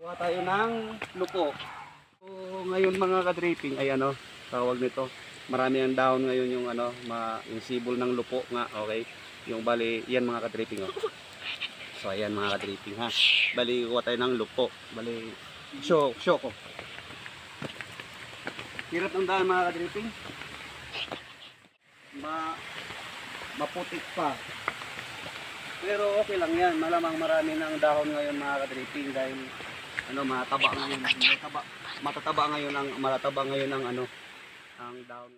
Kuha tayo ng lupo. So, ngayon mga ka-draping ay ano, tawag nito. Marami ang dahon ngayon yung ano, yung sibol ng lupo nga, okay? Yung bali, yan mga ka-draping oh. So ayan mga ka-draping ha. Bali, kuha tayo ng lupo. Bali, show ko. Hirap ng dahon mga ka-draping. Maputik pa. Pero okay lang yan. Malamang marami ng dahon ngayon mga ka-draping dahil ano, matataba ngayon ang ano, ang dahon.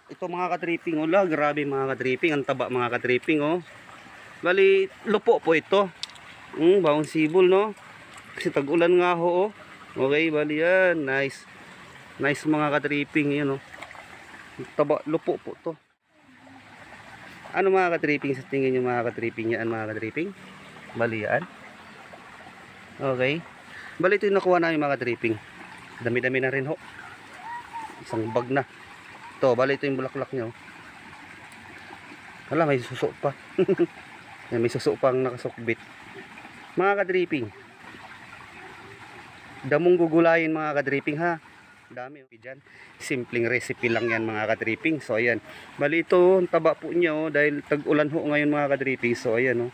Ito mga ka-draping, wala, grabe mga ka-draping, ang taba mga ka-draping oh. Bali, lupo po ito. Bawang sibol no. Kasi tag-ulan nga ho oh. Okay, bali yan, nice. Nice mga ka-draping, yun oh. Taba, lupo po to. Ano mga ka-draping sa tingin nyo mga ka-draping yan mga ka-draping? Bali yan. Okay. Bali ito yung nakuha namin mga ka-draping. Dami-dami na rin ho. Isang bag na. Ito, bali ito yung bulaklak nyo. Hala, may suso pa. May suso pang nakasukbit. Mga ka-draping. Damong gugulayin mga ka-draping ha. Dami dyan. Simpleng recipe lang yan mga ka-draping. So ayan. Bali ito, ang taba po niya oh, dahil tag-ulan ho ngayon mga ka-draping. So ayan oh.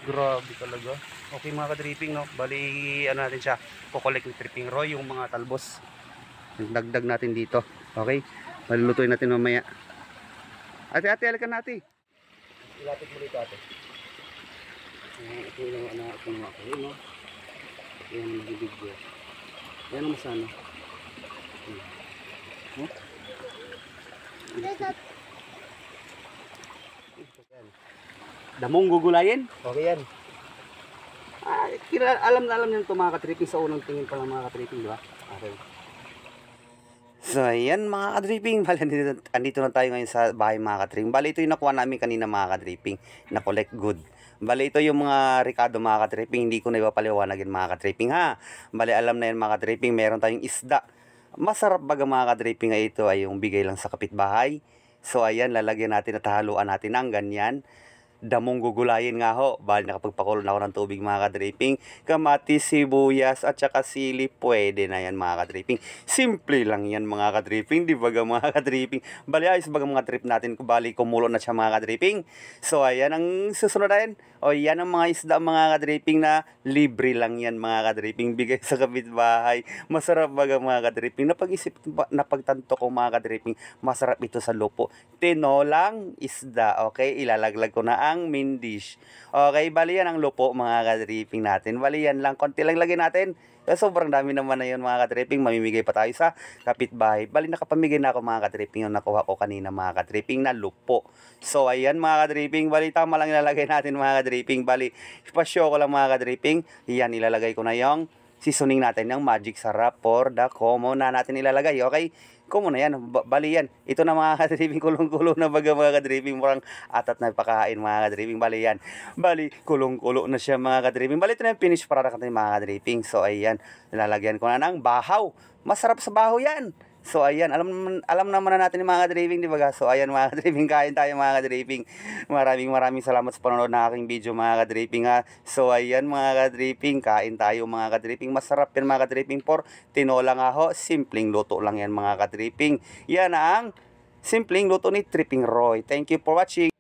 Grabe talaga. Okay mga ka-draping no. Bali ano natin siya. Kukolek ng tripping roy yung mga talbos. Dagdag natin dito. Okay. Malulutuin natin mamaya. Ate, halikan natin. Ilapit mo dito ate. Ito yung mga ako yun no. Yan ang video. Yan ang masana. Damong gugulayin. Okay yan. Alam na alam niyo ito mga ka-tripping sa unang tingin pa lang mga ka-tripping, di ba? Okay. So ayan mga ka-tripping, andito na tayo ngayon sa bahay mga ka-tripping. Bali ito yung nakuha namin kanina mga ka-tripping na collect good. Bali ito yung mga Ricardo mga ka-tripping, hindi ko na ipapaliwanagin mga ka-tripping ha. Bali alam na yan mga ka-tripping, meron tayong isda. Masarap baga mga ka-tripping ay ito ay yung bigay lang sa kapitbahay. So ayan, lalagyan natin at haluan natin ng ganyan. Damong gugulayin nga ho. Bali nakapagpakulo na ako ng tubig mga ka-draping. Kamatis, sibuyas at saka sili. Pwede na yan mga ka-draping. Simple lang yan mga ka-draping. Di ba mga ka-draping? Bali ayos baga mga trip natin. Bali kumulo na siya mga ka-draping. So ayan ang susunod na yan. O yan ang mga isda mga ka-draping na libre lang yan mga ka-draping. Bigay sa kapitbahay. Masarap baga mga ka-draping. Napagtanto ko mga ka-draping. Masarap ito sa lupo. Tinolang isda. Okay, ilalaglag ko na ang main dish. Okay, bali yan ang lupo mga ka-draping natin. Bali yan lang, konti lang lagyan natin. Sobrang dami naman na yun mga ka-draping. Mamimigay pa tayo sa kapitbahay. Bali nakapamigay na ako mga ka-draping yung nakuha ko kanina mga ka-draping na lupo. So ayan mga ka-draping, bali tama lang ilalagay natin mga ka-draping. Bali ipashow ko lang mga ka-draping. Yan, ilalagay ko na yung seasoning natin ng magic sarap for the common na natin ilalagay. Okay, common na yan. Bali yan. Ito na mga ka-draping, kulong-kulo na baga mga ka-draping. Murang atat na pakain mga ka-draping. Bali yan. Bali, kulong-kulo na siya mga ka-draping. Bali ito na yung finish product natin mga ka-draping. So ayan, nilalagyan ko na ng bahaw. Masarap sa bahaw yan. So ayan, alam naman na natin yung mga ka-draping, di ba? So ayan mga ka-draping, kain tayo mga ka-draping. Maraming salamat sa panonood ng aking video mga ka-draping ha. So ayan mga ka-draping, kain tayo mga ka-draping. Masarap yan mga ka-draping for tinola nga ho. Simpleng luto lang yan mga ka-draping. Yan ang simpleng luto ni Tripping Roy. Thank you for watching.